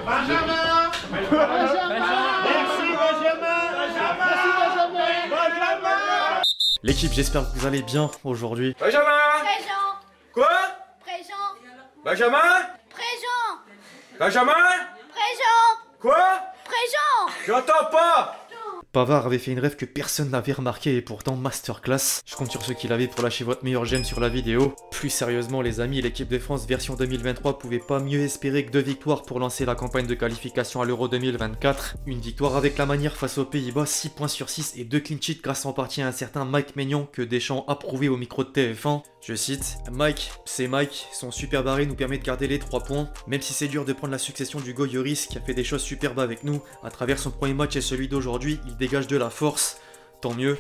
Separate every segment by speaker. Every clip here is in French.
Speaker 1: Benjamin. Merci Benjamin.
Speaker 2: L'équipe, j'espère que vous allez bien aujourd'hui.
Speaker 3: Benjamin.
Speaker 4: Présent.
Speaker 3: Quoi?
Speaker 4: Présent.
Speaker 3: Benjamin.
Speaker 4: Présent.
Speaker 3: Benjamin.
Speaker 4: Présent.
Speaker 3: Quoi?
Speaker 4: Présent.
Speaker 3: J'entends pas.
Speaker 2: Pavard avait fait une rêve que personne n'avait remarqué et pourtant masterclass. Je compte sur ceux qui l'avaient pour lâcher votre meilleur j'aime sur la vidéo. Plus sérieusement les amis, l'équipe de France version 2023 pouvait pas mieux espérer que 2 victoires pour lancer la campagne de qualification à l'Euro 2024. Une victoire avec la manière face aux Pays-Bas, 6 points sur 6 et 2 clean sheets grâce en partie à un certain Mike Maignan que Deschamps a prouvé au micro de TF1. Je cite, Mike, c'est Mike, son super barré nous permet de garder les 3 points, même si c'est dur de prendre la succession du Lloris qui a fait des choses superbes avec nous, à travers son premier match et celui d'aujourd'hui, il dégage de la force, tant mieux.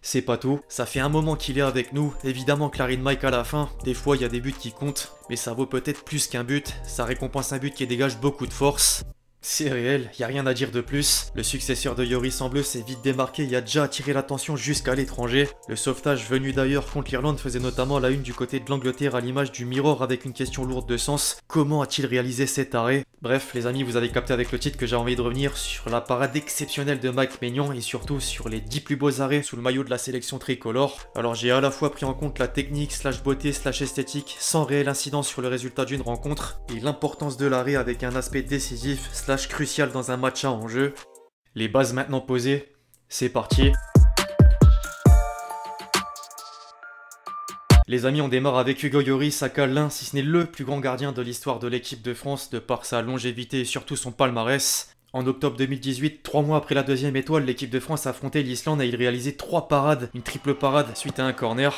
Speaker 2: C'est pas tout, ça fait un moment qu'il est avec nous, évidemment Clarine Mike à la fin, des fois il y a des buts qui comptent, mais ça vaut peut-être plus qu'un but, ça récompense un but qui dégage beaucoup de force. C'est réel, y a rien à dire de plus. Le successeur de Lloris en bleu s'est vite démarqué et a déjà attiré l'attention jusqu'à l'étranger. Le sauvetage venu d'ailleurs contre l'Irlande faisait notamment la une du côté de l'Angleterre à l'image du Mirror avec une question lourde de sens. Comment a-t-il réalisé cet arrêt? Bref, les amis, vous avez capté avec le titre que j'ai envie de revenir sur la parade exceptionnelle de Mike Maignan et surtout sur les 10 plus beaux arrêts sous le maillot de la sélection tricolore. Alors j'ai à la fois pris en compte la technique slash beauté slash esthétique sans réelle incidence sur le résultat d'une rencontre et l'importance de l'arrêt avec un aspect décisif slash crucial dans un match à enjeu. Les bases maintenant posées, c'est parti. Les amis, on démarre avec Hugo Lloris, aka l'un, si ce n'est le plus grand gardien de l'histoire de l'équipe de France de par sa longévité et surtout son palmarès. En octobre 2018, 3 mois après la deuxième étoile, l'équipe de France affrontait l'Islande et il réalisait 3 parades, une triple parade suite à un corner.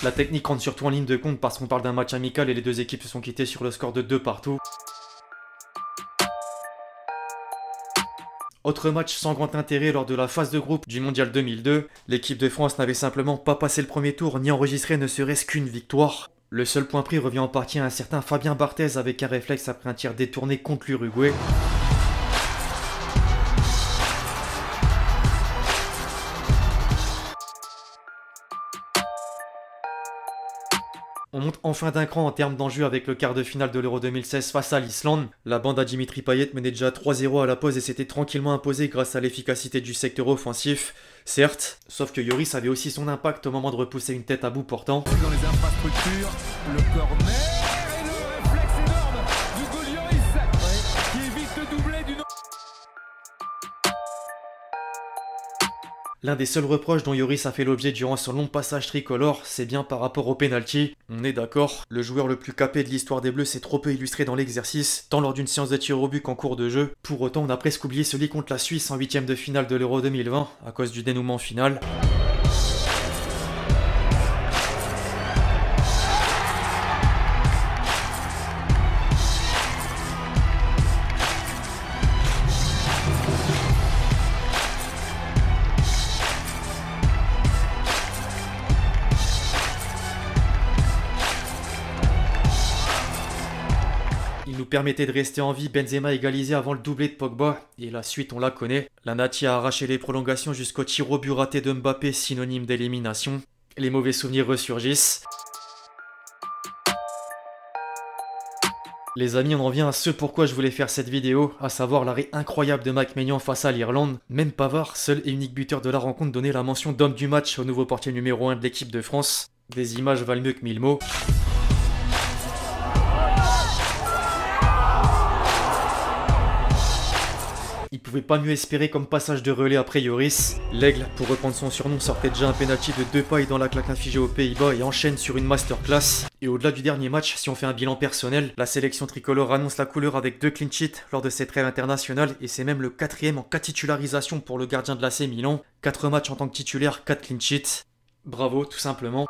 Speaker 2: La technique rentre surtout en ligne de compte parce qu'on parle d'un match amical et les deux équipes se sont quittées sur le score de 2 partout. Autre match sans grand intérêt lors de la phase de groupe du Mondial 2002, l'équipe de France n'avait simplement pas passé le premier tour ni enregistré ne serait-ce qu'une victoire. Le seul point pris revient en partie à un certain Fabien Barthez avec un réflexe après un tir détourné contre l'Uruguay. On monte enfin d'un cran en termes d'enjeu avec le quart de finale de l'Euro 2016 face à l'Islande. La bande à Dimitri Payet menait déjà 3-0 à la pause et s'était tranquillement imposée grâce à l'efficacité du secteur offensif. Certes, sauf que Lloris avait aussi son impact au moment de repousser une tête à bout portant.
Speaker 5: Dans les infrastructures, le corner et le réflexe énorme du Lloris qui évite le doublé du...
Speaker 2: L'un des seuls reproches dont Lloris a fait l'objet durant son long passage tricolore, c'est bien par rapport au penalty. On est d'accord, le joueur le plus capé de l'histoire des Bleus s'est trop peu illustré dans l'exercice, tant lors d'une séance de tir au but qu'en cours de jeu. Pour autant, on a presque oublié celui contre la Suisse en 8ème de finale de l'Euro 2020, à cause du dénouement final. Il nous permettait de rester en vie, Benzema égalisé avant le doublé de Pogba, et la suite on la connaît. La Nati a arraché les prolongations jusqu'au tir au but raté de Mbappé, synonyme d'élimination. Les mauvais souvenirs ressurgissent. Les amis, on en vient à ce pourquoi je voulais faire cette vidéo, à savoir l'arrêt incroyable de Mike Maignan face à l'Irlande. Même Pavard, seul et unique buteur de la rencontre, donnait la mention d'homme du match au nouveau portier numéro 1 de l'équipe de France. Des images valent mieux que 1000 mots. Il pouvait pas mieux espérer comme passage de relais après Lloris. L'Aigle, pour reprendre son surnom, sortait déjà un penalty de 2 pailles dans la claque infligée aux Pays-Bas et enchaîne sur une masterclass. Et au-delà du dernier match, si on fait un bilan personnel, la sélection tricolore annonce la couleur avec 2 clean sheets lors de cette trêve internationale et c'est même le 4e en cas titularisation pour le gardien de l'AC Milan. 4 matchs en tant que titulaire, 4 clean sheets. Bravo, tout simplement.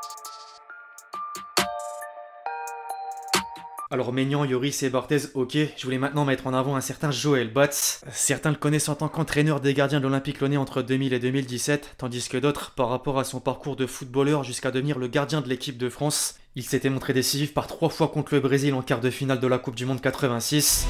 Speaker 2: Alors Maignan, Lloris et Barthez, ok, je voulais maintenant mettre en avant un certain Joël Batz. Certains le connaissent en tant qu'entraîneur des gardiens de l'Olympique Lyonnais entre 2000 et 2017, tandis que d'autres, par rapport à son parcours de footballeur jusqu'à devenir le gardien de l'équipe de France, il s'était montré décisif par 3 fois contre le Brésil en quart de finale de la Coupe du Monde 86.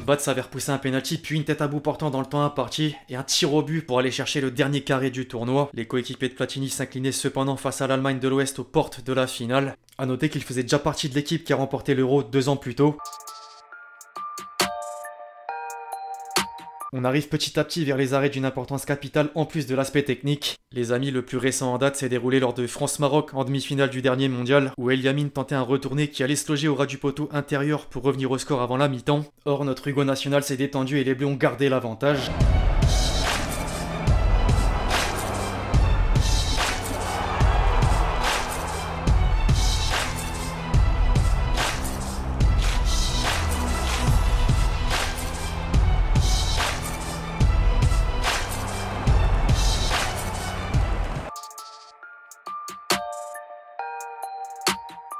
Speaker 2: Bat s'avère pousser un penalty puis une tête à bout portant dans le temps imparti et un tir au but pour aller chercher le dernier carré du tournoi. Les coéquipiers de Platini s'inclinaient cependant face à l'Allemagne de l'Ouest aux portes de la finale. A noter qu'il faisait déjà partie de l'équipe qui a remporté l'Euro 2 ans plus tôt. On arrive petit à petit vers les arrêts d'une importance capitale en plus de l'aspect technique. Les amis, le plus récent en date s'est déroulé lors de France-Maroc en demi-finale du dernier mondial, où El Yamin tentait un retourné qui allait se loger au ras du poteau intérieur pour revenir au score avant la mi-temps. Or, notre Hugo national s'est détendu et les Bleus ont gardé l'avantage.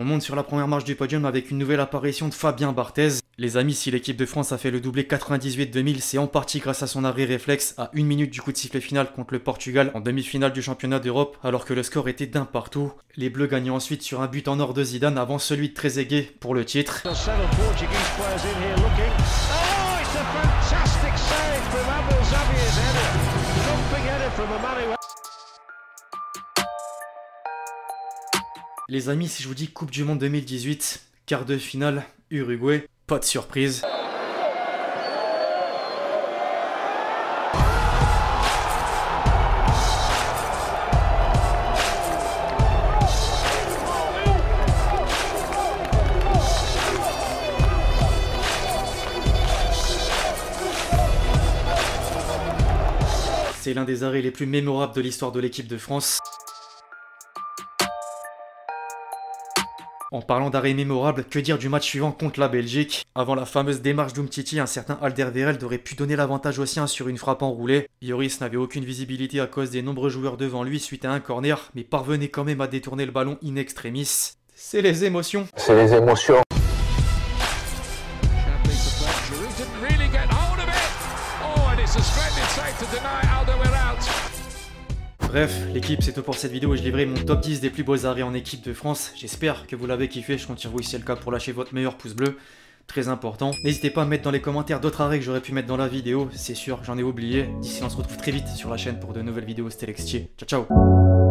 Speaker 2: On monte sur la première marche du podium avec une nouvelle apparition de Fabien Barthez. Les amis, si l'équipe de France a fait le doublé 98-2000, c'est en partie grâce à son arrêt réflexe à 1 minute du coup de sifflet final contre le Portugal en demi-finale du championnat d'Europe, alors que le score était d'un partout. Les Bleus gagnent ensuite sur un but en or de Zidane avant celui de Trezeguet pour le titre. Les amis, si je vous dis Coupe du Monde 2018, quart de finale, Uruguay, pas de surprise. C'est l'un des arrêts les plus mémorables de l'histoire de l'équipe de France. En parlant d'arrêt mémorable, que dire du match suivant contre la Belgique? Avant la fameuse démarche d'Umtiti, un certain Alderweireld aurait pu donner l'avantage aux siens sur une frappe enroulée. Lloris n'avait aucune visibilité à cause des nombreux joueurs devant lui suite à un corner, mais parvenait quand même à détourner le ballon in extremis. C'est les émotions.
Speaker 3: C'est les émotions.
Speaker 2: Bref, l'équipe, c'est tout pour cette vidéo et je livrerai mon top 10 des plus beaux arrêts en équipe de France. J'espère que vous l'avez kiffé, je compte sur vous si c'est le cas pour lâcher votre meilleur pouce bleu. Très important. N'hésitez pas à mettre dans les commentaires d'autres arrêts que j'aurais pu mettre dans la vidéo, c'est sûr, j'en ai oublié. D'ici là, on se retrouve très vite sur la chaîne pour de nouvelles vidéos. C'était Lextier. Ciao ciao.